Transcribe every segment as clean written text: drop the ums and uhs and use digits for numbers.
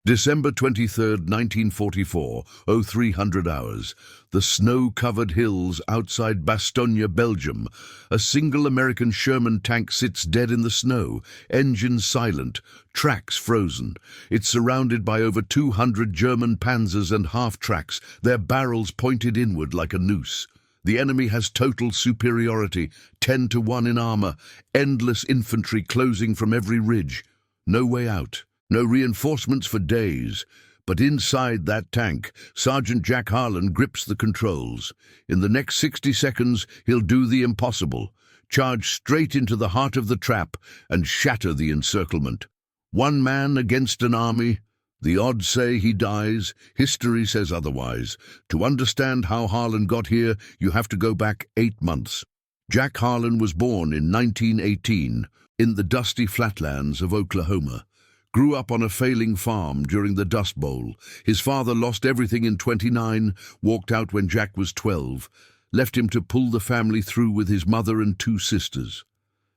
December 23rd, 1944, 0300 hours. The snow-covered hills outside Bastogne, Belgium. A single American Sherman tank sits dead in the snow, engines silent, tracks frozen. It's surrounded by over 200 German panzers and half-tracks, their barrels pointed inward like a noose. The enemy has total superiority, 10-1 in armor, endless infantry closing from every ridge. No way out. No reinforcements for days, but inside that tank, Sergeant Jack Harlan grips the controls. In the next 60 seconds, he'll do the impossible, charge straight into the heart of the trap and shatter the encirclement. One man against an army. The odds say he dies, history says otherwise. To understand how Harlan got here, you have to go back 8 months. Jack Harlan was born in 1918 in the dusty flatlands of Oklahoma. Grew up on a failing farm during the Dust Bowl. His father lost everything in '29, walked out when Jack was 12, left him to pull the family through with his mother and 2 sisters.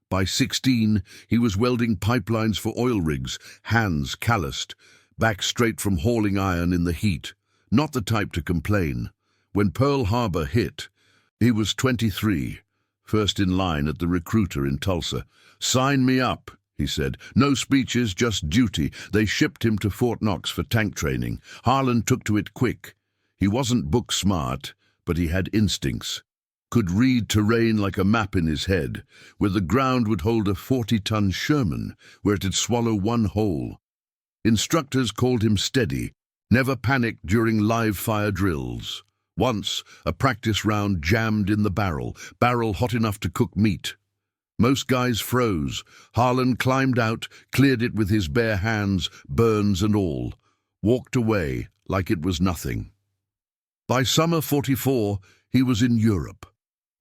By 16, he was welding pipelines for oil rigs, hands calloused, back straight from hauling iron in the heat. Not the type to complain. When Pearl Harbor hit, he was 23, first in line at the recruiter in Tulsa. "Sign me up," he said. "No speeches, just duty." They shipped him to Fort Knox for tank training. Harlan took to it quick. He wasn't book smart, but he had instincts. Could read terrain like a map in his head, where the ground would hold a 40-ton Sherman, where it'd swallow one whole. Instructors called him steady, never panicked during live-fire drills. Once, a practice round jammed in the barrel hot enough to cook meat. Most guys froze. Harlan climbed out, cleared it with his bare hands, burns and all. Walked away like it was nothing. By summer '44, he was in Europe.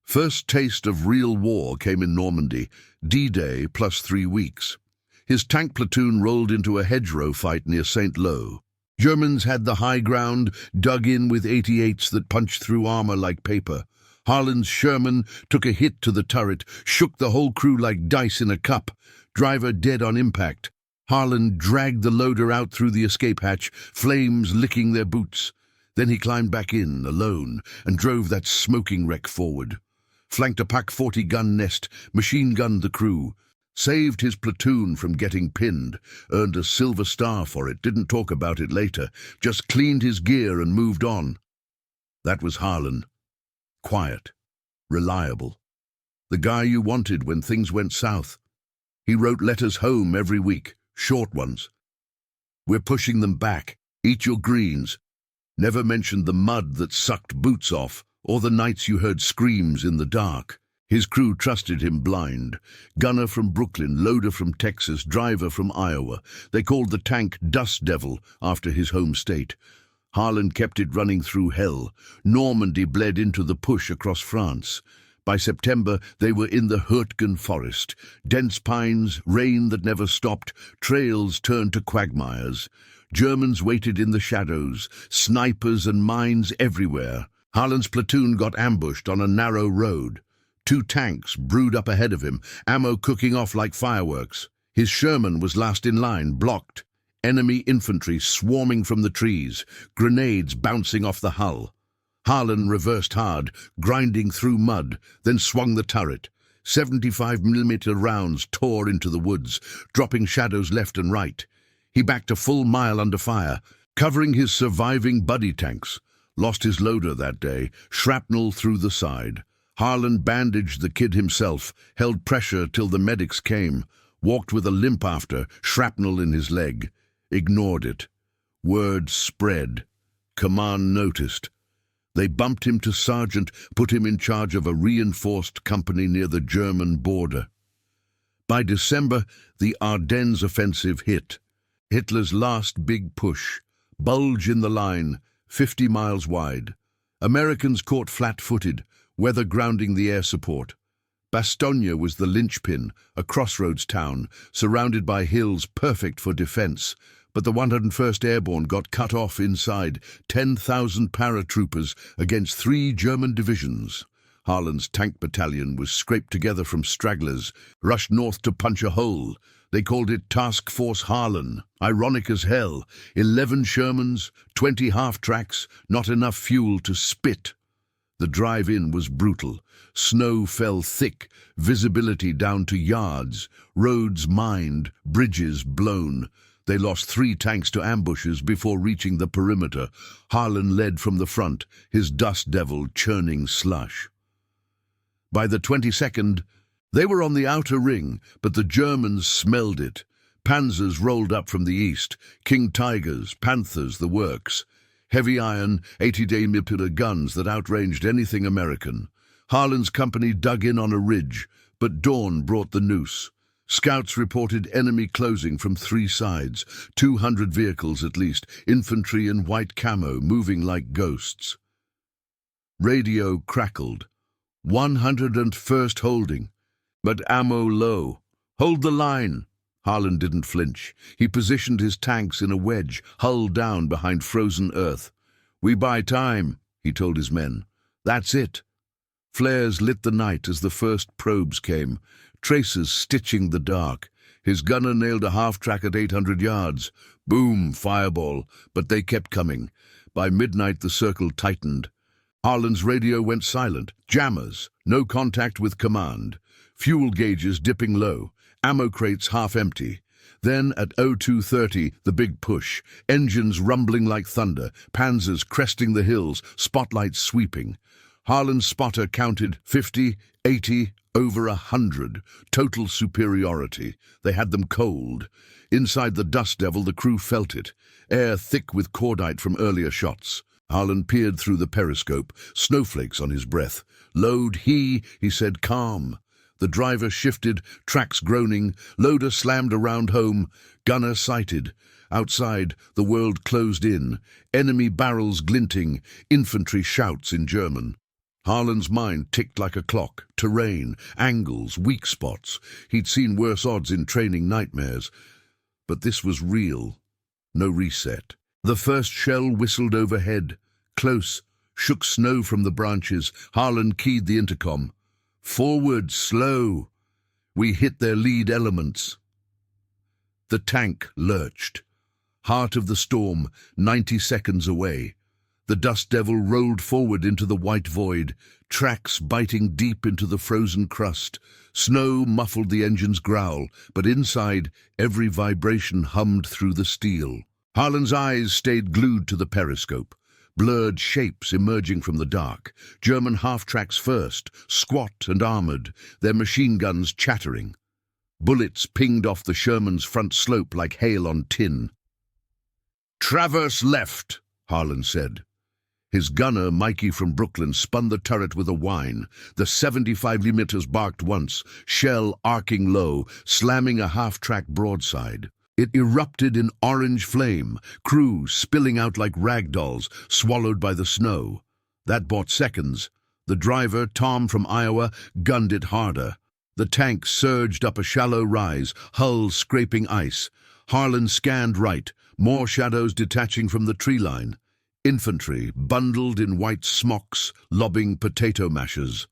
First taste of real war came in Normandy, D-Day plus 3 weeks. His tank platoon rolled into a hedgerow fight near St. Lo. Germans had the high ground, dug in with 88s that punched through armor like paper. Harlan's Sherman took a hit to the turret, shook the whole crew like dice in a cup. Driver dead on impact. Harlan dragged the loader out through the escape hatch, flames licking their boots. Then he climbed back in, alone, and drove that smoking wreck forward. Flanked a PaK-40 gun nest, machine-gunned the crew. Saved his platoon from getting pinned, earned a Silver Star for it, didn't talk about it later, just cleaned his gear and moved on. That was Harlan. Quiet, reliable. The guy you wanted when things went south. He wrote letters home every week, short ones. "We're pushing them back. Eat your greens." Never mentioned the mud that sucked boots off, or the nights you heard screams in the dark. His crew trusted him blind. Gunner from Brooklyn, loader from Texas, driver from Iowa. They called the tank Dust Devil after his home state. Harlan kept it running through hell. Normandy bled into the push across France. By September, they were in the Hurtgen forest. Dense pines, rain that never stopped, trails turned to quagmires. Germans waited in the shadows, snipers and mines everywhere. Harlan's platoon got ambushed on a narrow road. 2 tanks brewed up ahead of him, ammo cooking off like fireworks. His Sherman was last in line, blocked. Enemy infantry swarming from the trees, grenades bouncing off the hull. Harlan reversed hard, grinding through mud, then swung the turret. 75mm rounds tore into the woods, dropping shadows left and right. He backed a full mile under fire, covering his surviving buddy tanks. Lost his loader that day, shrapnel through the side. Harlan bandaged the kid himself, held pressure till the medics came, walked with a limp after, shrapnel in his leg. Ignored it. Word spread. Command noticed. They bumped him to sergeant, put him in charge of a reinforced company near the German border. By December, the Ardennes offensive hit. Hitler's last big push. Bulge in the line, 50 miles wide. Americans caught flat-footed, weather grounding the air support. Bastogne was the linchpin, a crossroads town, surrounded by hills perfect for defense. But the 101st Airborne got cut off inside, 10,000 paratroopers against 3 German divisions. Harlan's tank battalion was scraped together from stragglers, rushed north to punch a hole. They called it Task Force Harlan. Ironic as hell. 11 Shermans, 20 half-tracks, not enough fuel to spit. The drive-in was brutal. Snow fell thick, visibility down to yards, roads mined, bridges blown. They lost 3 tanks to ambushes before reaching the perimeter. Harlan led from the front, his dust devil churning slush. By the 22nd, they were on the outer ring, but the Germans smelled it. Panzers rolled up from the east, King Tigers, Panthers, the works. Heavy iron, 80-day guns that outranged anything American. Harlan's company dug in on a ridge, but dawn brought the noose. Scouts reported enemy closing from 3 sides, 200 vehicles at least, infantry in white camo moving like ghosts. Radio crackled. 101st holding, but ammo low. Hold the line. Harlan didn't flinch. He positioned his tanks in a wedge, hull down behind frozen earth. We buy time, he told his men. That's it. Flares lit the night as the first probes came, tracers stitching the dark. His gunner nailed a half-track at 800 yards. Boom, fireball, but they kept coming. By midnight the circle tightened. Harlan's radio went silent. Jammers, no contact with command. Fuel gauges dipping low. Ammo crates half empty. Then at 02:30, the big push. Engines rumbling like thunder, panzers cresting the hills, spotlights sweeping. Harlan's spotter counted 50, 80, over 100. Total superiority. They had them cold. Inside the dust devil, the crew felt it. Air thick with cordite from earlier shots. Harlan peered through the periscope, snowflakes on his breath. Load he said, calm. The driver shifted, tracks groaning, loader slammed around home, gunner sighted. Outside, the world closed in, enemy barrels glinting, infantry shouts in German. Harlan's mind ticked like a clock, terrain, angles, weak spots. He'd seen worse odds in training nightmares. But this was real. No reset. The first shell whistled overhead. Close, shook snow from the branches. Harlan keyed the intercom. Forward, slow. We hit their lead elements. The tank lurched. Heart of the storm, 90 seconds away. The dust devil rolled forward into the white void, tracks biting deep into the frozen crust. Snow muffled the engine's growl, but inside, every vibration hummed through the steel. Harlan's eyes stayed glued to the periscope. Blurred shapes emerging from the dark. German half-tracks first, squat and armored, their machine guns chattering. Bullets pinged off the Sherman's front slope like hail on tin. Traverse left, Harlan said. His gunner, Mikey from Brooklyn, spun the turret with a whine. The 75mm barked once, shell arcing low, slamming a half-track broadside. It erupted in orange flame, crew spilling out like rag dolls, swallowed by the snow. That bought seconds. The driver, Tom from Iowa, gunned it harder. The tank surged up a shallow rise, hull scraping ice. Harlan scanned right, more shadows detaching from the tree line. Infantry, bundled in white smocks, lobbing potato mashers.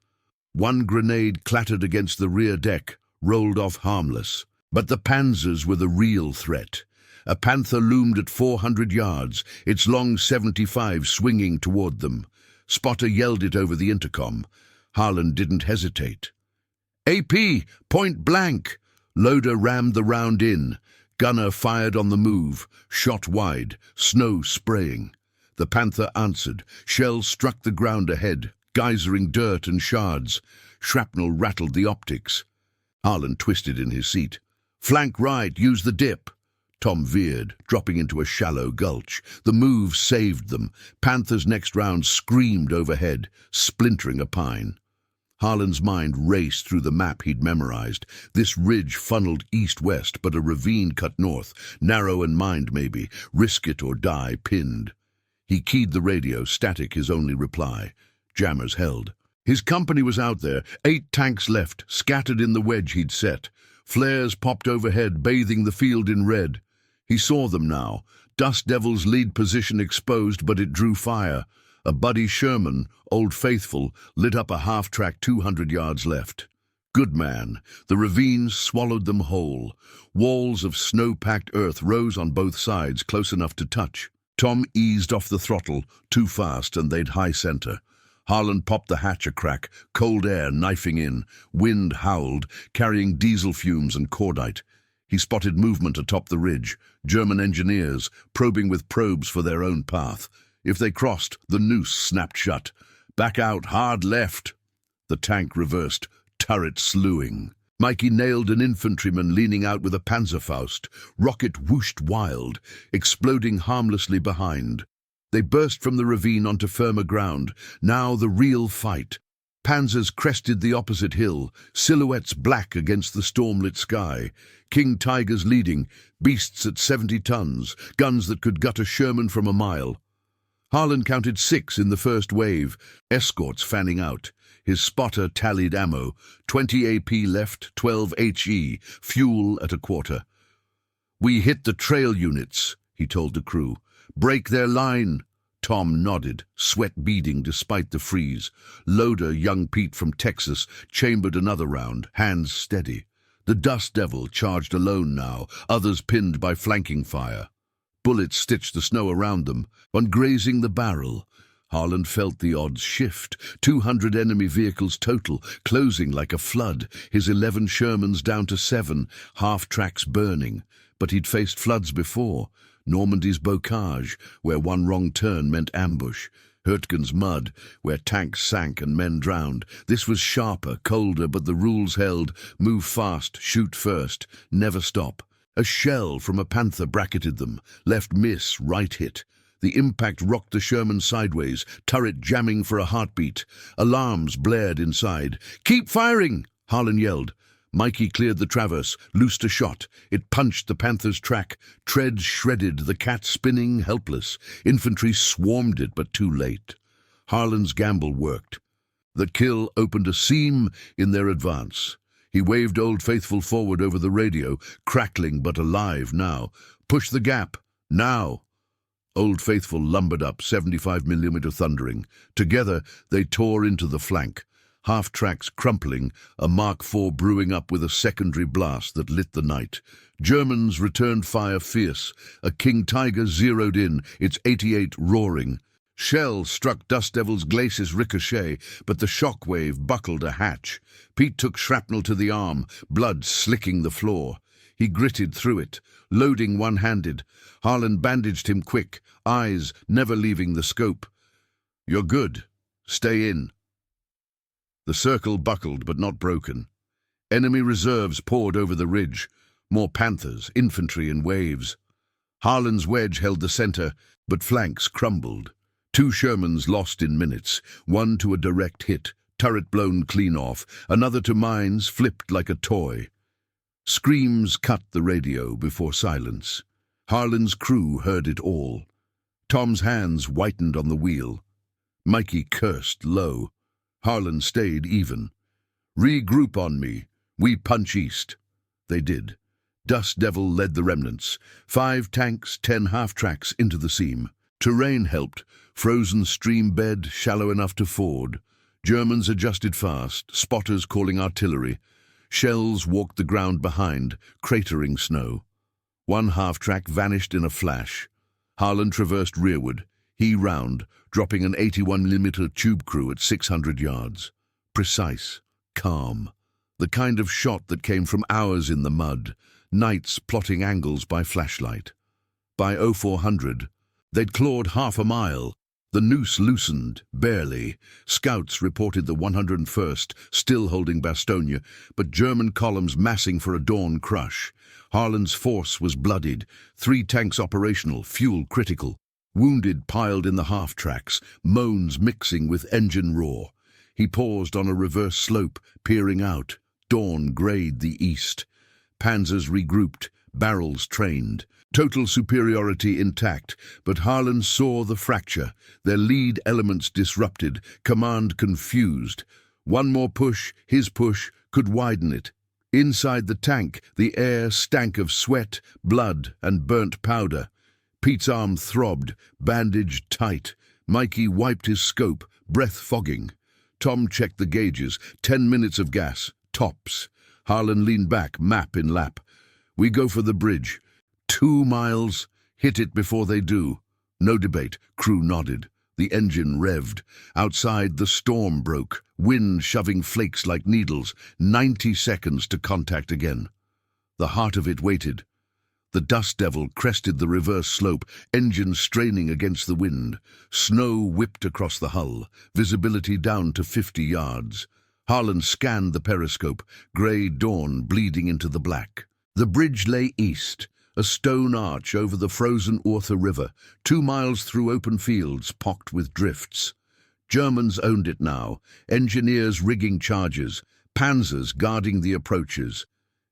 One grenade clattered against the rear deck, rolled off harmless. But the panzers were the real threat. A panther loomed at 400 yards, its long 75 swinging toward them. Spotter yelled it over the intercom. Harlan didn't hesitate. AP, point blank! Loader rammed the round in. Gunner fired on the move, shot wide, snow spraying. The panther answered. Shells struck the ground ahead, geysering dirt and shards. Shrapnel rattled the optics. Harlan twisted in his seat. Flank right, use the dip. Tom veered, dropping into a shallow gulch. The move saved them. Panther's next round screamed overhead, splintering a pine. Harlan's mind raced through the map he'd memorized. This ridge funneled east-west, but a ravine cut north. Narrow and mined, maybe. Risk it or die, pinned. He keyed the radio, static his only reply. Jammers held. His company was out there, 8 tanks left, scattered in the wedge he'd set. Flares popped overhead, bathing the field in red. He saw them now. Dust Devil's lead position exposed, but it drew fire. A Buddy Sherman, Old Faithful, lit up a half-track 200 yards left. Good man. The ravine swallowed them whole. Walls of snow-packed earth rose on both sides, close enough to touch. Tom eased off the throttle, too fast, and they'd high center. Harlan popped the hatch a crack, cold air knifing in. Wind howled, carrying diesel fumes and cordite. He spotted movement atop the ridge, German engineers, probing with probes for their own path. If they crossed, the noose snapped shut. Back out, hard left. The tank reversed, turret slewing. Mikey nailed an infantryman leaning out with a Panzerfaust. Rocket whooshed wild, exploding harmlessly behind. They burst from the ravine onto firmer ground. Now the real fight. Panzers crested the opposite hill, silhouettes black against the stormlit sky. King Tigers leading, beasts at 70 tons, guns that could gut a Sherman from a mile. Harlan counted 6 in the first wave, escorts fanning out. His spotter tallied ammo, 20 AP left, 12 HE, fuel at a quarter. "We hit the trail units," he told the crew. "Break their line." Tom nodded, sweat beading despite the freeze. Loader, young Pete from Texas, chambered another round, hands steady. The Dust Devil charged alone now, others pinned by flanking fire. Bullets stitched the snow around them, on grazing the barrel. Harlan felt the odds shift. 200 enemy vehicles total, closing like a flood. His 11 Shermans down to 7, half-tracks burning. But he'd faced floods before. Normandy's Bocage, where one wrong turn meant ambush. Hurtgen's Mud, where tanks sank and men drowned. This was sharper, colder, but the rules held. Move fast, shoot first, never stop. A shell from a Panther bracketed them. Left miss, right hit. The impact rocked the Sherman sideways, turret jamming for a heartbeat. Alarms blared inside. "Keep firing!" Harlan yelled. Mikey cleared the traverse, loosed a shot. It punched the Panther's track. Treads shredded, the cat spinning, helpless. Infantry swarmed it, but too late. Harlan's gamble worked. The kill opened a seam in their advance. He waved Old Faithful forward over the radio, crackling but alive now. "Push the gap, now!" Old Faithful lumbered up, 75mm thundering. Together, they tore into the flank. Half-tracks crumpling, a Mark IV brewing up with a secondary blast that lit the night. Germans returned fire fierce. A King Tiger zeroed in, its 88 roaring. Shells struck Dust Devil's glacis ricochet, but the shockwave buckled a hatch. Pete took shrapnel to the arm, blood slicking the floor. He gritted through it, loading one-handed. Harlan bandaged him quick, eyes never leaving the scope. "You're good. Stay in." The circle buckled but not broken. Enemy reserves poured over the ridge. More Panthers, infantry in waves. Harlan's wedge held the center, but flanks crumbled. 2 Shermans lost in minutes, one to a direct hit, turret blown clean off, another to mines flipped like a toy. Screams cut the radio before silence. Harlan's crew heard it all. Tom's hands whitened on the wheel. Mikey cursed low. Harlan stayed even. "Regroup on me. We punch east." They did. Dust Devil led the remnants. 5 tanks, 10 half-tracks into the seam. Terrain helped. Frozen stream bed, shallow enough to ford. Germans adjusted fast, spotters calling artillery. Shells walked the ground behind, cratering snow. 1 half-track vanished in a flash. Harlan traversed rearward, he round, dropping an 81mm tube crew at 600 yards. Precise, calm. The kind of shot that came from hours in the mud, nights plotting angles by flashlight. By 0400, they'd clawed half a mile. The noose loosened, barely. Scouts reported the 101st, still holding Bastogne, but German columns massing for a dawn crush. Harlan's force was bloodied, 3 tanks operational, fuel critical. Wounded piled in the half-tracks, moans mixing with engine roar. He paused on a reverse slope, peering out. Dawn grayed the east. Panzers regrouped, barrels trained. Total superiority intact, but Harlan saw the fracture, their lead elements disrupted, command confused. One more push, his push, could widen it. Inside the tank, the air stank of sweat, blood, and burnt powder. Pete's arm throbbed, bandaged tight. Mikey wiped his scope, breath fogging. Tom checked the gauges, 10 minutes of gas, Tops. Harlan leaned back, map in lap. We go for the bridge. 2 miles. Hit it before they do. No debate. Crew nodded. The engine revved. Outside, the storm broke, wind shoving flakes like needles. 90 seconds to contact again. The heart of it waited. The dust devil crested the reverse slope, engine straining against the wind. Snow whipped across the hull, visibility down to 50 yards. Harlan scanned the periscope, grey dawn bleeding into the black. The bridge lay east, a stone arch over the frozen Ortha River, 2 miles through open fields pocked with drifts. Germans owned it now, engineers rigging charges, panzers guarding the approaches.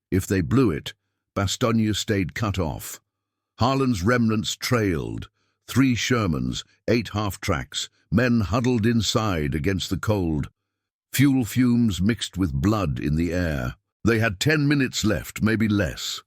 If they blew it, Bastogne stayed cut off. Harlan's remnants trailed. 3 Shermans, 8 half-tracks, men huddled inside against the cold. Fuel fumes mixed with blood in the air. They had 10 minutes left, maybe less.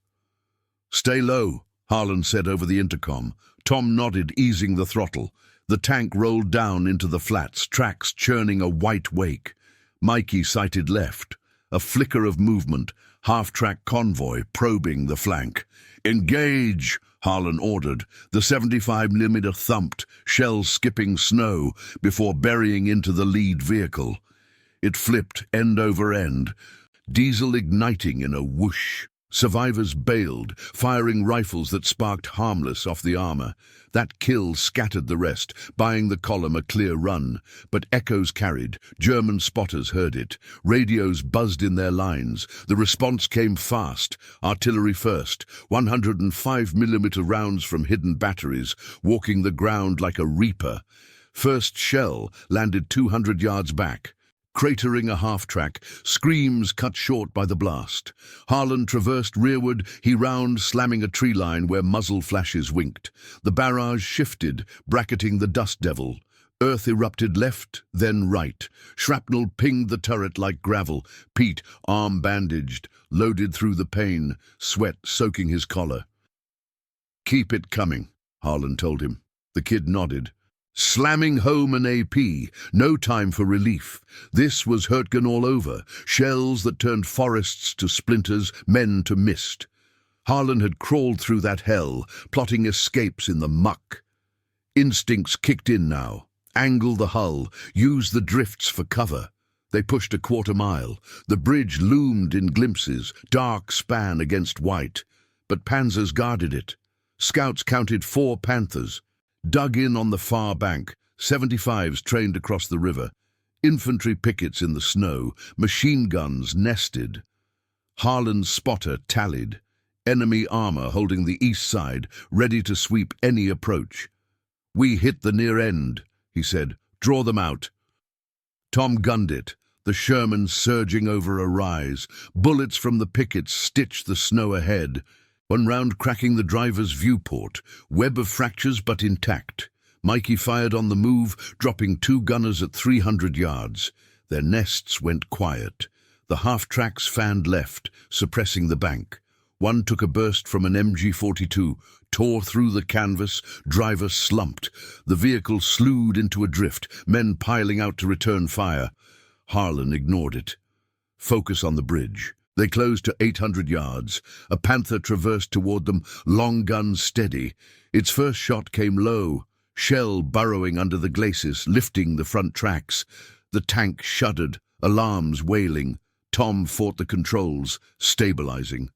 "Stay low," Harlan said over the intercom. Tom nodded, easing the throttle. The tank rolled down into the flats, tracks churning a white wake. Mikey sighted left. A flicker of movement, half-track convoy probing the flank. "Engage," Harlan ordered. The 75mm thumped, shells skipping snow before burying into the lead vehicle. It flipped end over end, diesel igniting in a whoosh. Survivors bailed, firing rifles that sparked harmless off the armor. That kill scattered the rest, buying the column a clear run. But echoes carried. German spotters heard it. Radios buzzed in their lines. The response came fast. Artillery first. 105mm rounds from hidden batteries, walking the ground like a reaper. First shell landed 200 yards back. Cratering a half-track, screams cut short by the blast. Harlan traversed rearward, he round, slamming a tree line where muzzle flashes winked. The barrage shifted, bracketing the dust devil. Earth erupted left, then right. Shrapnel pinged the turret like gravel. Pete, arm bandaged, loaded through the pain, sweat soaking his collar. "Keep it coming," Harlan told him. The kid nodded. Slamming home an AP, no time for relief. This was Hurtgen all over, shells that turned forests to splinters, men to mist. Harlan had crawled through that hell, plotting escapes in the muck. Instincts kicked in now. Angle the hull, use the drifts for cover. They pushed a quarter mile. The bridge loomed in glimpses, dark span against white. But panzers guarded it. Scouts counted 4 Panthers. Dug in on the far bank, 75s trained across the river. Infantry pickets in the snow, machine guns nested. Harlan's spotter tallied. Enemy armor holding the east side, ready to sweep any approach. "We hit the near end," he said. "Draw them out." Tom gunned it, the Sherman surging over a rise. Bullets from the pickets stitched the snow ahead. One round cracking the driver's viewport, web of fractures but intact. Mikey fired on the move, dropping 2 gunners at 300 yards. Their nests went quiet. The half-tracks fanned left, suppressing the bank. One took a burst from an MG-42, tore through the canvas, driver slumped. The vehicle slewed into a drift, men piling out to return fire. Harlan ignored it. Focus on the bridge. They closed to 800 yards. A Panther traversed toward them, long gun steady. Its first shot came low, shell burrowing under the glacis, lifting the front tracks. The tank shuddered, alarms wailing. Tom fought the controls, stabilizing.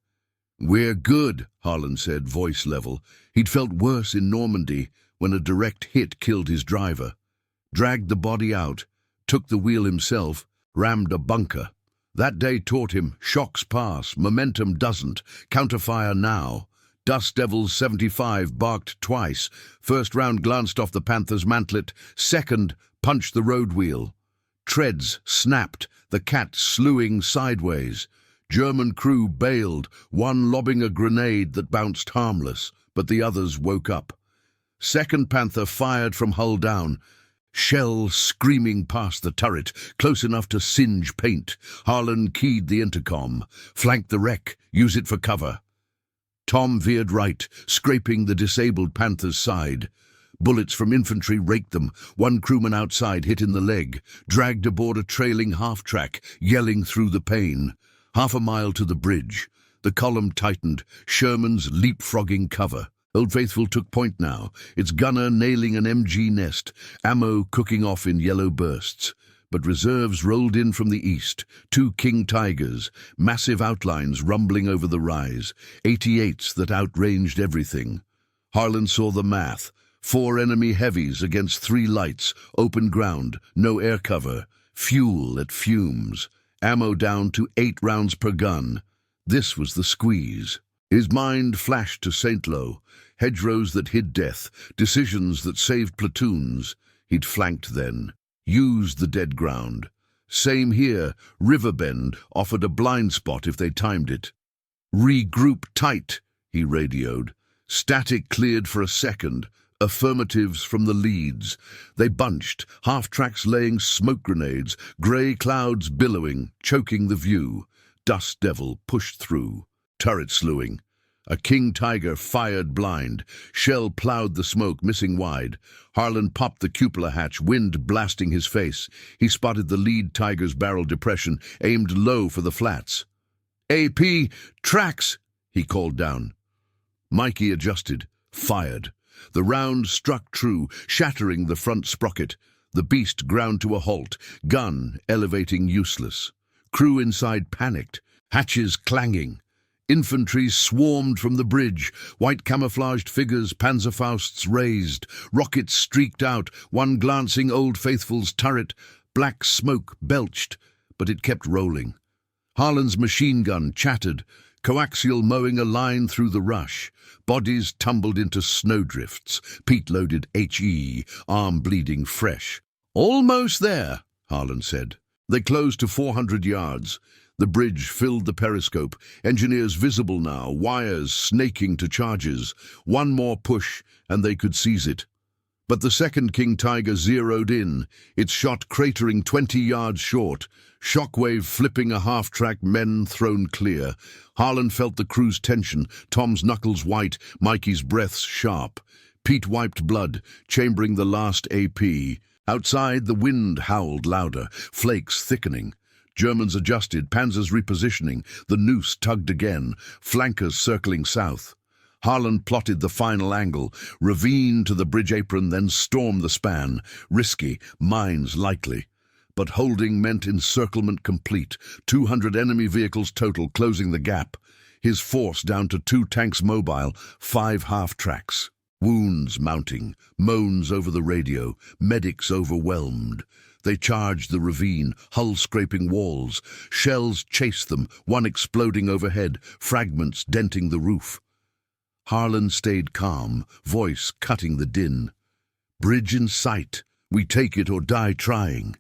"We're good," Harlan said, voice level. He'd felt worse in Normandy when a direct hit killed his driver. Dragged the body out, took the wheel himself, rammed a bunker. That day taught him, shocks pass, momentum doesn't, counterfire now. Dust Devil's 75 barked twice. First round glanced off the Panther's mantlet, second punched the road wheel. Treads snapped, the cat slewing sideways. German crew bailed, one lobbing a grenade that bounced harmless, but the others woke up. Second Panther fired from hull down. Shell screaming past the turret, close enough to singe paint. Harlan keyed the intercom. Flank the wreck, use it for cover. Tom veered right, scraping the disabled Panther's side. Bullets from infantry raked them. One crewman outside hit in the leg, dragged aboard a trailing half-track, yelling through the pain. Half a mile to the bridge. The column tightened, Sherman's leapfrogging cover. Old Faithful took point now, its gunner nailing an MG nest, ammo cooking off in yellow bursts. But reserves rolled in from the east, 2 King Tigers, massive outlines rumbling over the rise, 88s that outranged everything. Harlan saw the math. 4 enemy heavies against 3 lights, open ground, no air cover, fuel at fumes, ammo down to 8 rounds per gun. This was the squeeze. His mind flashed to St. Lo, hedgerows that hid death, decisions that saved platoons. He'd flanked then, used the dead ground. Same here, Riverbend offered a blind spot if they timed it. "Regroup tight," he radioed. Static cleared for a second. Affirmatives from the leads. They bunched, half-tracks laying smoke grenades, grey clouds billowing, choking the view. Dust Devil pushed through. Turret slewing. A King Tiger fired blind. Shell ploughed the smoke, missing wide. Harlan popped the cupola hatch, wind blasting his face. He spotted the lead Tiger's barrel depression, aimed low for the flats. "AP, tracks!" he called down. Mikey adjusted, fired. The round struck true, shattering the front sprocket. The beast ground to a halt, gun elevating useless. Crew inside panicked, hatches clanging. Infantry swarmed from the bridge, white camouflaged figures, Panzerfausts raised. Rockets streaked out, one glancing Old Faithful's turret. Black smoke belched, but it kept rolling. Harlan's machine gun chattered, coaxial mowing a line through the rush. Bodies tumbled into snowdrifts. Pete loaded HE, arm bleeding fresh. "Almost there," Harlan said. They closed to 400 yards. The bridge filled the periscope, engineers visible now, wires snaking to charges. One more push, and they could seize it. But the second King Tiger zeroed in, its shot cratering 20 yards short. Shockwave flipping a half-track, men thrown clear. Harlan felt the crew's tension, Tom's knuckles white, Mikey's breaths sharp. Pete wiped blood, chambering the last AP. Outside, the wind howled louder, flakes thickening. Germans adjusted, Panzers repositioning. The noose tugged again, flankers circling south. Harlan plotted the final angle, ravine to the bridge apron, then stormed the span. Risky, mines likely. But holding meant encirclement complete. 200 enemy vehicles total, closing the gap. His force down to 2 tanks mobile, 5 half-tracks. Wounds mounting, moans over the radio, medics overwhelmed. They charged the ravine, hull-scraping walls. Shells chased them, one exploding overhead, fragments denting the roof. Harlan stayed calm, voice cutting the din. "Bridge in sight. We take it or die trying."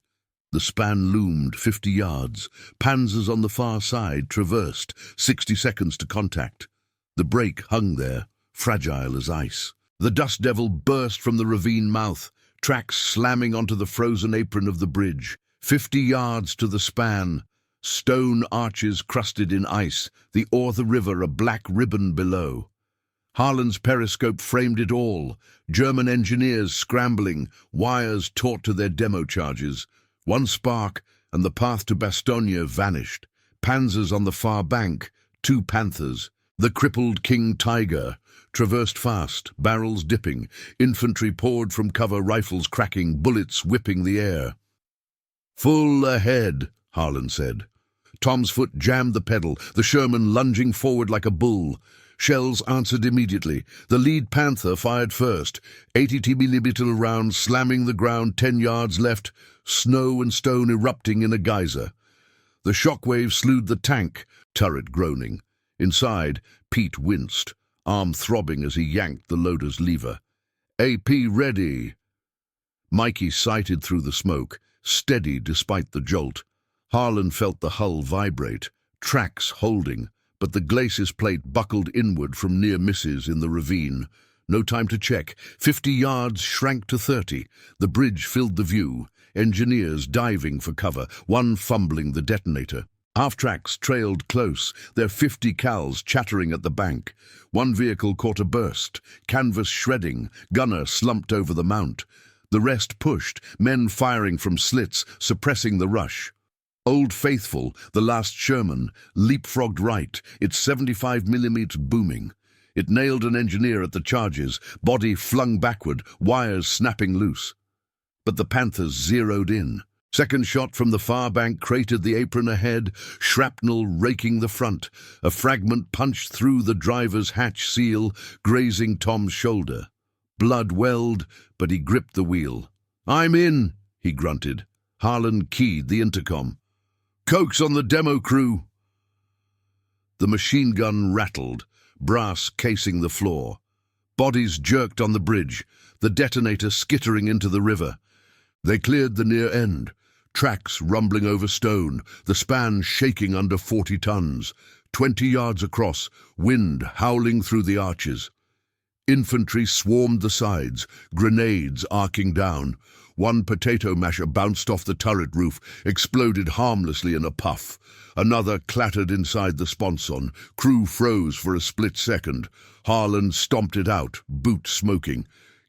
The span loomed 50 yards. Panzers on the far side traversed, 60 seconds to contact. The break hung there, fragile as ice. The Dust Devil burst from the ravine mouth, tracks slamming onto the frozen apron of the bridge. 50 yards to the span. Stone arches crusted in ice, the Orthe River a black ribbon below. Harlan's periscope framed it all. German engineers scrambling, wires taut to their demo charges. One spark, and the path to Bastogne vanished. Panzers on the far bank, 2 Panthers. The crippled King Tiger traversed fast, barrels dipping. Infantry poured from cover, rifles cracking, bullets whipping the air. "Full ahead," Harlan said. Tom's foot jammed the pedal, the Sherman lunging forward like a bull. Shells answered immediately. The lead Panther fired first. 80mm rounds slamming the ground, 10 yards left. Snow and stone erupting in a geyser. The shockwave slewed the tank, turret groaning. Inside, Pete winced, arm throbbing as he yanked the loader's lever. "AP ready." Mikey sighted through the smoke, steady despite the jolt. Harlan felt the hull vibrate, tracks holding, but the glacis plate buckled inward from near misses in the ravine. No time to check. 50 yards shrank to 30. The bridge filled the view. Engineers diving for cover, one fumbling the detonator. Half-tracks trailed close, their 50 cals chattering at the bank. One vehicle caught a burst, canvas shredding, gunner slumped over the mount. The rest pushed, men firing from slits, suppressing the rush. Old Faithful, the last Sherman, leapfrogged right, its 75mm booming. It nailed an engineer at the charges, body flung backward, wires snapping loose. But the Panthers zeroed in. Second shot from the far bank cratered the apron ahead, shrapnel raking the front. A fragment punched through the driver's hatch seal, grazing Tom's shoulder. Blood welled, but he gripped the wheel. "I'm in," he grunted. Harlan keyed the intercom. "Coke's on the demo crew." The machine gun rattled, brass casing the floor. Bodies jerked on the bridge, the detonator skittering into the river. They cleared the near end. Tracks rumbling over stone, the span shaking under 40 tons. 20 yards across, wind howling through the arches. Infantry swarmed the sides, grenades arcing down. One potato masher bounced off the turret roof, exploded harmlessly in a puff. Another clattered inside the sponson. Crew froze for a split second. Harlan stomped it out, boot smoking.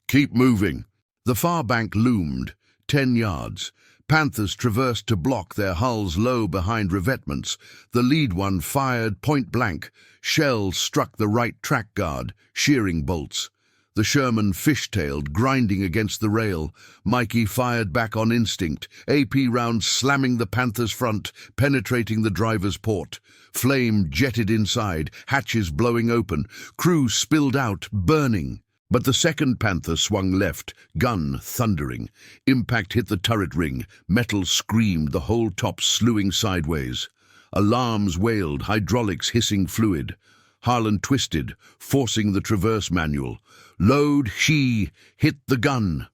"Keep moving." The far bank loomed, 10 yards. Panthers traversed to block, their hulls low behind revetments. The lead one fired point blank. Shells struck the right track guard, shearing bolts. The Sherman fishtailed, grinding against the rail. Mikey fired back on instinct, AP rounds slamming the Panther's front, penetrating the driver's port. Flame jetted inside, hatches blowing open. Crew spilled out, burning. But the second Panther swung left, gun thundering. Impact hit the turret ring. Metal screamed, the whole top slewing sideways. Alarms wailed, hydraulics hissing fluid. Harlan twisted, forcing the traverse manual. Load, hit the gun.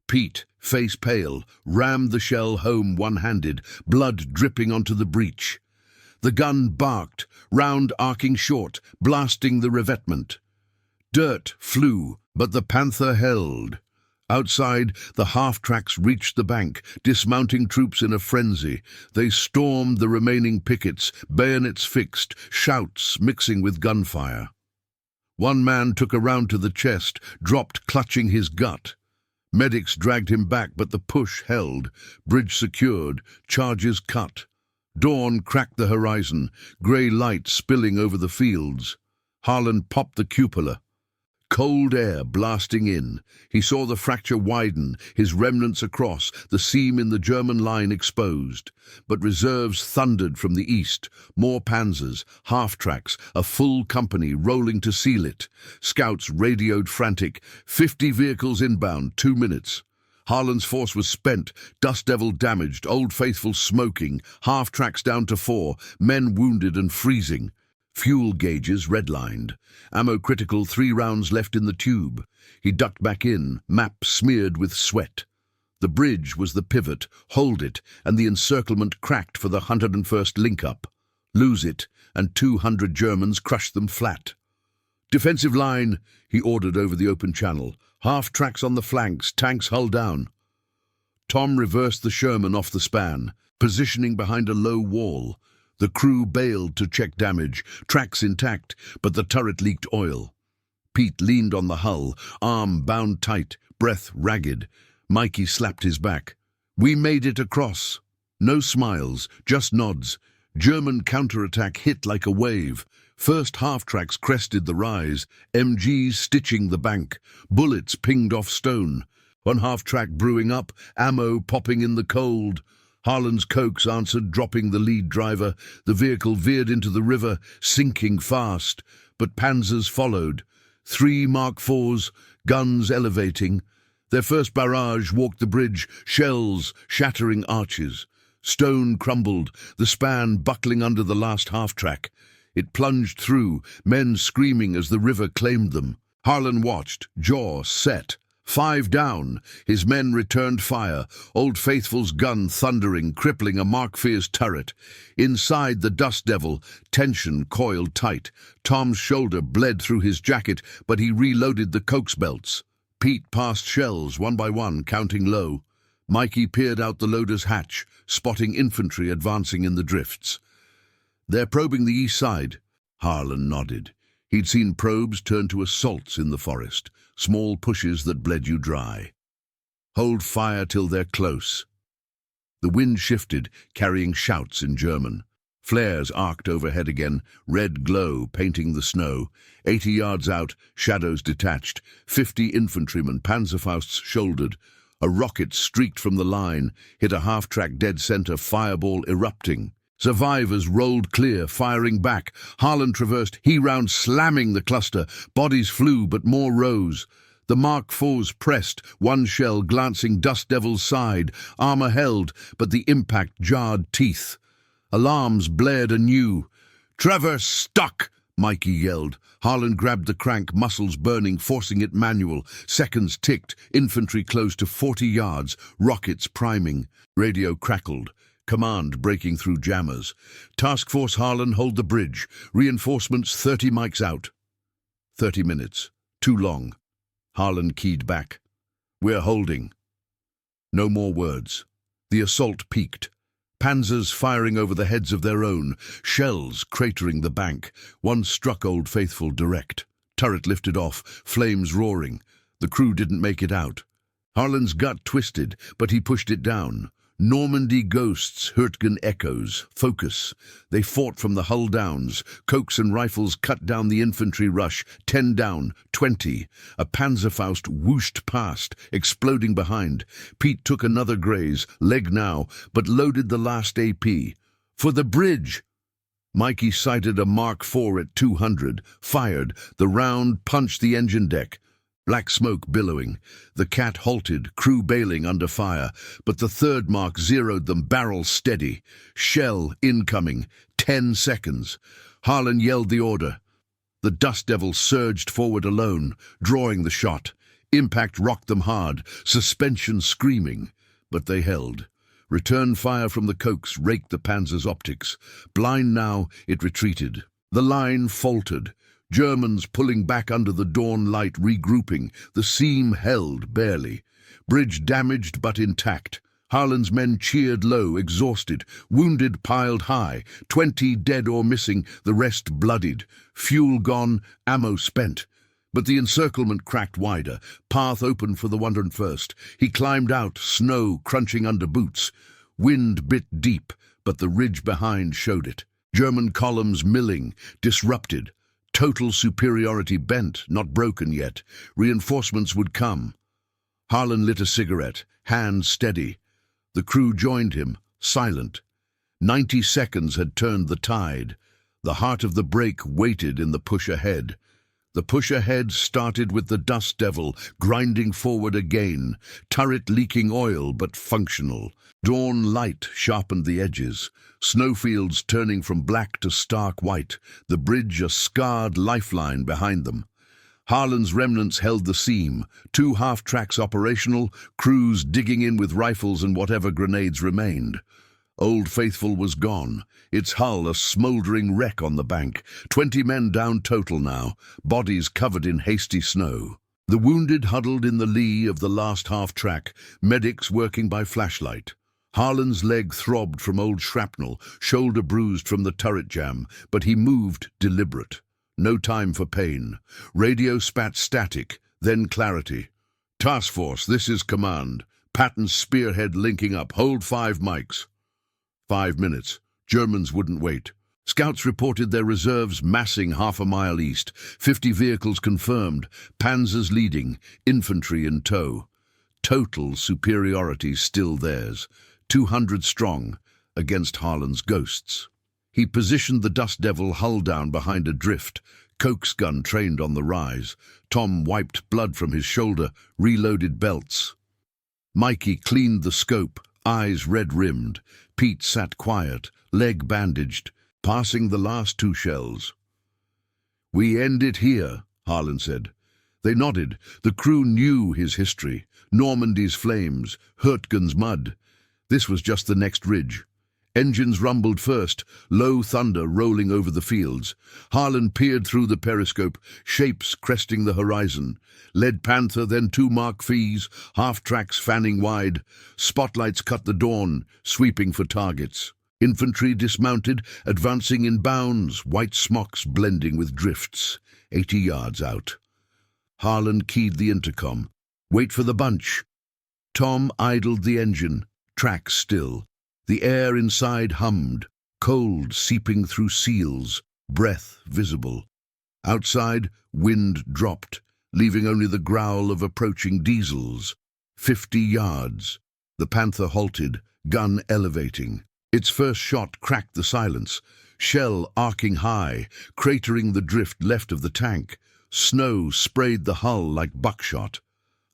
Pete, face pale, rammed the shell home one-handed, blood dripping onto the breech. The gun barked, round arcing short, blasting the revetment. Dirt flew, but the Panther held. Outside, the half-tracks reached the bank, dismounting troops in a frenzy. They stormed the remaining pickets, bayonets fixed, shouts mixing with gunfire. One man took a round to the chest, dropped clutching his gut. Medics dragged him back, but the push held. Bridge secured, charges cut. Dawn cracked the horizon, grey light spilling over the fields. Harlan popped the cupola. Cold air blasting in. He saw the fracture widen, his remnants across, the seam in the German line exposed. But reserves thundered from the east, more panzers, half-tracks, a full company rolling to seal it. Scouts radioed frantic, 50 vehicles inbound, 2 minutes. Harlan's force was spent, Dust Devil damaged, Old Faithful smoking, half-tracks down to 4, men wounded and freezing. Fuel gauges redlined. Ammo critical, 3 rounds left in the tube. He ducked back in, map smeared with sweat. The bridge was the pivot, hold it, and the encirclement cracked for the 101st link-up. Lose it, and 200 Germans crushed them flat. "Defensive line," he ordered over the open channel. "Half-tracks on the flanks, tanks hull down." Tom reversed the Sherman off the span, positioning behind a low wall. The crew bailed to check damage, tracks intact, but the turret leaked oil. Pete leaned on the hull, arm bound tight, breath ragged. Mikey slapped his back. "We made it across." No smiles, just nods. German counterattack hit like a wave. First half-tracks crested the rise, MGs stitching the bank. Bullets pinged off stone. One half-track brewing up, ammo popping in the cold. Harlan's Cokes answered, dropping the lead driver. The vehicle veered into the river, sinking fast. But Panzers followed. 3 Mark IVs, guns elevating. Their first barrage walked the bridge, shells shattering arches. Stone crumbled, the span buckling under the last half-track. It plunged through, men screaming as the river claimed them. Harlan watched, jaw set. 5 down. His men returned fire. Old Faithful's gun thundering, crippling a Mark IV's turret. Inside the Dust Devil, tension coiled tight. Tom's shoulder bled through his jacket, but he reloaded the Cokes belts. Pete passed shells, one by one, counting low. Mikey peered out the loader's hatch, spotting infantry advancing in the drifts. "They're probing the east side." Harlan nodded. He'd seen probes turn to assaults in the forest, small pushes that bled you dry. "Hold fire till they're close." The wind shifted, carrying shouts in German. Flares arced overhead again, red glow painting the snow. 80 yards out, shadows detached, 50 infantrymen, Panzerfausts shouldered. A rocket streaked from the line, hit a half-track dead center, fireball erupting. Survivors rolled clear, firing back. Harlan traversed, he round slamming the cluster. Bodies flew, but more rose. The Mark IVs pressed, one shell glancing Dust Devil's side. Armor held, but the impact jarred teeth. Alarms blared anew. "Trevor, stuck!" Mikey yelled. Harlan grabbed the crank, muscles burning, forcing it manual. Seconds ticked, infantry close to 40 yards, rockets priming. Radio crackled. Command breaking through jammers. Task Force Harlan, hold the bridge. Reinforcements 30 mics out. 30 minutes. Too long. Harlan keyed back. We're holding. No more words. The assault peaked. Panzers firing over the heads of their own. Shells cratering the bank. One struck Old Faithful direct. Turret lifted off, flames roaring. The crew didn't make it out. Harlan's gut twisted, but he pushed it down. Normandy ghosts, Hurtgen echoes, focus. They fought from the hull downs. Cokes and rifles cut down the infantry rush. 10 down, 20. A Panzerfaust whooshed past, exploding behind. Pete took another graze, leg now, but loaded the last AP. For the bridge! Mikey sighted a Mark IV at 200, fired. The round punched the engine deck. Black smoke billowing. The Cat halted, crew bailing under fire, but the third Mark zeroed them, barrel steady. Shell incoming. 10 seconds. Harlan yelled the order. The Dust Devil surged forward alone, drawing the shot. Impact rocked them hard, suspension screaming. But they held. Return fire from the Cokes raked the Panzer's optics. Blind now, it retreated. The line faltered. Germans pulling back under the dawn light, regrouping. The seam held, barely. Bridge damaged but intact. Harlan's men cheered low, exhausted. Wounded piled high. 20 dead or missing, the rest bloodied. Fuel gone, ammo spent. But the encirclement cracked wider. Path open for the 101st. He climbed out, snow crunching under boots. Wind bit deep, but the ridge behind showed it. German columns milling, disrupted. Total superiority bent, not broken yet. Reinforcements would come. Harlan lit a cigarette, hand steady. The crew joined him, silent. 90 seconds had turned the tide. The heart of the break waited in the push ahead. The push ahead started with the Dust Devil, grinding forward again. Turret leaking oil, but functional. Dawn light sharpened the edges. Snowfields turning from black to stark white. The bridge a scarred lifeline behind them. Harlan's remnants held the seam. 2 half-tracks operational, crews digging in with rifles and whatever grenades remained. Old Faithful was gone, its hull a smouldering wreck on the bank. 20 men down total now, bodies covered in hasty snow. The wounded huddled in the lee of the last half-track, medics working by flashlight. Harlan's leg throbbed from old shrapnel, shoulder bruised from the turret jam, but he moved deliberate. No time for pain. Radio spat static, then clarity. Task Force, this is command. Patton's spearhead linking up. Hold 5 mics. 5 minutes. Germans wouldn't wait. Scouts reported their reserves massing half a mile east. 50 vehicles confirmed. Panzers leading. Infantry in tow. Total superiority still theirs. 200 strong against Harlan's ghosts. He positioned the Dust Devil hull down behind a drift. Coke's gun trained on the rise. Tom wiped blood from his shoulder, reloaded belts. Mikey cleaned the scope, eyes red-rimmed. Pete sat quiet, leg bandaged, passing the last 2 shells. "We end it here," Harlan said. They nodded. The crew knew his history. Normandy's flames, Hurtgen's mud. This was just the next ridge. Engines rumbled first, low thunder rolling over the fields. Harlan peered through the periscope, shapes cresting the horizon. Lead Panther, then 2 Mark IVs, half-tracks fanning wide. Spotlights cut the dawn, sweeping for targets. Infantry dismounted, advancing in bounds, white smocks blending with drifts. 80 yards out. Harlan keyed the intercom. "Wait for the bunch." Tom idled the engine. Track still. The air inside hummed, cold seeping through seals, breath visible. Outside, wind dropped, leaving only the growl of approaching diesels. 50 yards. The Panther halted, gun elevating. Its first shot cracked the silence, shell arcing high, cratering the drift left of the tank. Snow sprayed the hull like buckshot.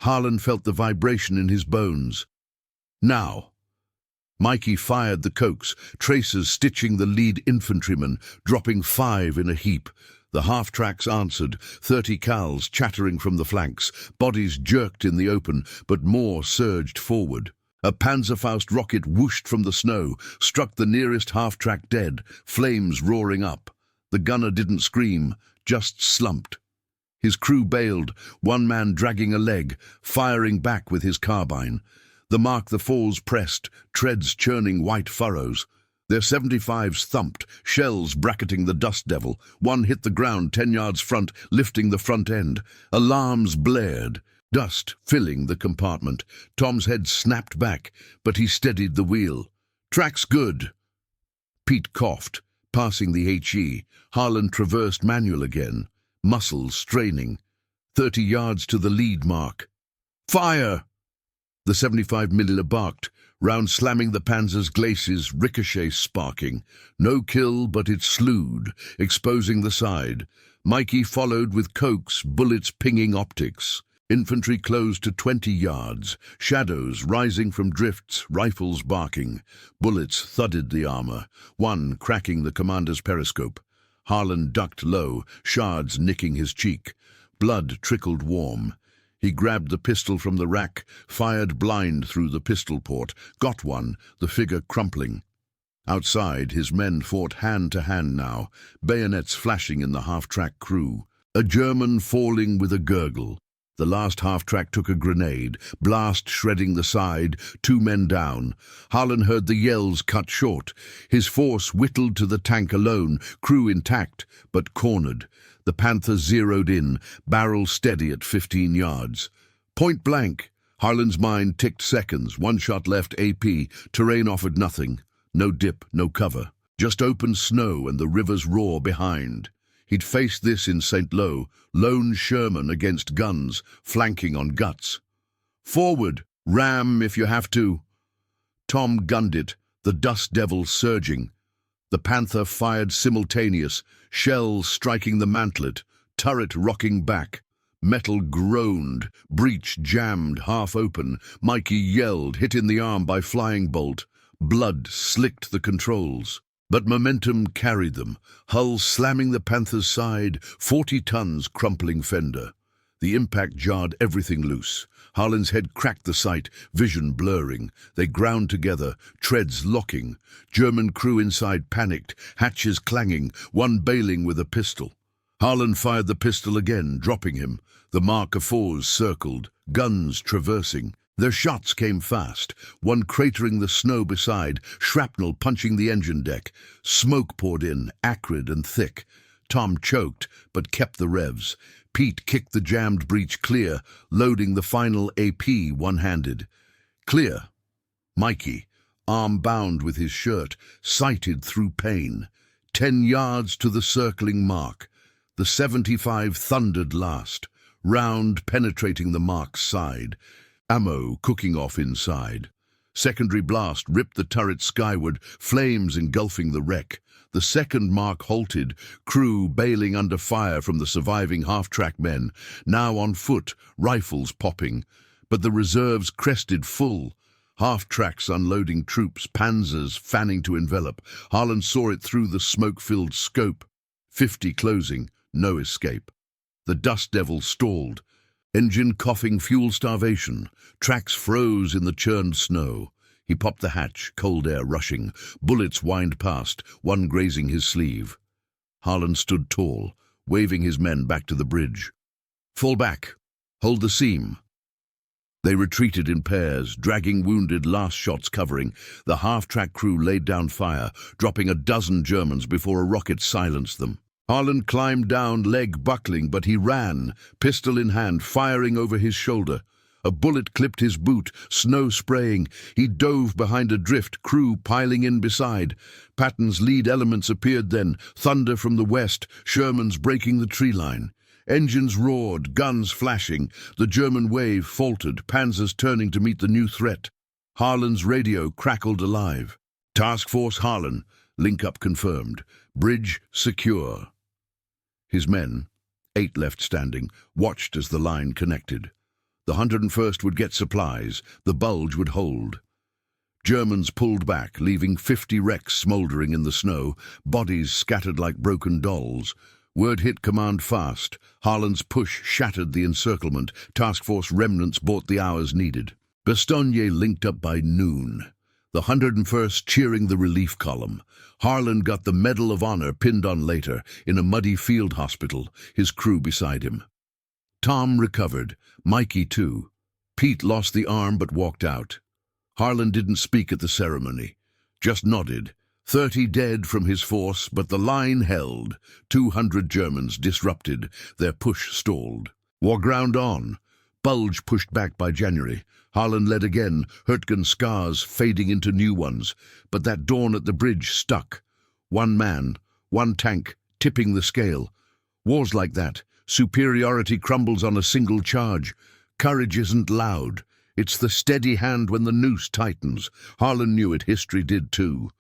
Harlan felt the vibration in his bones. Now! Mikey fired the Cokes, tracers stitching the lead infantryman, dropping 5 in a heap. The half-tracks answered, 30 cals chattering from the flanks. Bodies jerked in the open, but more surged forward. A Panzerfaust rocket whooshed from the snow, struck the nearest half-track dead, flames roaring up. The gunner didn't scream, just slumped. His crew bailed, one man dragging a leg, firing back with his carbine. The Mark IVs pressed, treads churning white furrows. Their 75s thumped, shells bracketing the dust devil. One hit the ground 10 yards front, lifting the front end. Alarms blared, dust filling the compartment. Tom's head snapped back, but he steadied the wheel. "Track's good." Pete coughed, passing the HE. Harlan traversed manual again, muscles straining. 30 yards to the lead mark. "Fire!" The 75mm barked, round slamming the Panzer's glacis, ricochet sparking. No kill, but it slewed, exposing the side. Mikey followed with Cokes, bullets pinging optics. Infantry closed to 20 yards, shadows rising from drifts, rifles barking. Bullets thudded the armor, one cracking the commander's periscope. Harlan ducked low, shards nicking his cheek. Blood trickled warm. He grabbed the pistol from the rack, fired blind through the pistol port, got one, the figure crumpling. Outside, his men fought hand to hand now, bayonets flashing in the half-track crew. A German falling with a gurgle. The last half-track took a grenade, blast shredding the side, 2 men down. Harlan heard the yells cut short. His force whittled to the tank alone, crew intact, but cornered. The Panther zeroed in, barrel steady at 15 yards. Point blank. Harlan's mind ticked seconds, 1 shot left AP, terrain offered nothing. No dip, no cover. Just open snow and the river's roar behind. He'd faced this in St. Lo, lone Sherman against guns, flanking on guts. "Forward, ram if you have to." Tom gunned it, the dust devil surging. The Panther fired simultaneous, shells striking the mantlet, turret rocking back. Metal groaned, breech jammed, half open. Mikey yelled, hit in the arm by flying bolt. Blood slicked the controls. But momentum carried them, hull slamming the Panther's side, 40 tons crumpling fender. The impact jarred everything loose. Harlan's head cracked the sight, vision blurring. They ground together, treads locking. German crew inside panicked, hatches clanging, one bailing with a pistol. Harlan fired the pistol again, dropping him. The Mark IVs circled, guns traversing. Their shots came fast, one cratering the snow beside, shrapnel punching the engine deck. Smoke poured in, acrid and thick. Tom choked, but kept the revs. Pete kicked the jammed breech clear, loading the final AP one-handed. Clear. Mikey, arm bound with his shirt, sighted through pain. 10 yards to the circling mark. The 75 thundered last, round penetrating the mark's side. Ammo cooking off inside. Secondary blast ripped the turret skyward, flames engulfing the wreck. The second mark halted, crew bailing under fire from the surviving half-track men, now on foot, rifles popping. But the reserves crested full. Half-tracks unloading troops, panzers fanning to envelop. Harlan saw it through the smoke-filled scope. 50 closing, no escape. The dust devil stalled. Engine coughing fuel starvation. Tracks froze in the churned snow. He popped the hatch, cold air rushing. Bullets whined past, one grazing his sleeve. Harlan stood tall, waving his men back to the bridge. "Fall back. Hold the seam." They retreated in pairs, dragging wounded, last shots covering. The half-track crew laid down fire, dropping a dozen Germans before a rocket silenced them. Harlan climbed down, leg buckling, but he ran, pistol in hand, firing over his shoulder. A bullet clipped his boot, snow spraying. He dove behind a drift, crew piling in beside. Patton's lead elements appeared then, thunder from the west, Sherman's breaking the tree line. Engines roared, guns flashing. The German wave faltered, panzers turning to meet the new threat. Harlan's radio crackled alive. Task Force Harlan, link-up confirmed. Bridge secure. His men, 8 left standing, watched as the line connected. The 101st would get supplies, the bulge would hold. Germans pulled back, leaving 50 wrecks smouldering in the snow, bodies scattered like broken dolls. Word hit command fast. Harlan's push shattered the encirclement. Task Force remnants bought the hours needed. Bastogne linked up by noon. The 101st cheering the relief column. Harlan got the Medal of Honor pinned on later, in a muddy field hospital, his crew beside him. Tom recovered, Mikey too. Pete lost the arm but walked out. Harlan didn't speak at the ceremony, just nodded. 30 dead from his force, but the line held. 200 Germans disrupted, their push stalled. War ground on. Bulge pushed back by January. Harlan led again, Hurtgen's scars fading into new ones, but that dawn at the bridge stuck. 1 man, 1 tank, tipping the scale. Wars like that. Superiority crumbles on a single charge. Courage isn't loud. It's the steady hand when the noose tightens. Harlan knew it, history did too.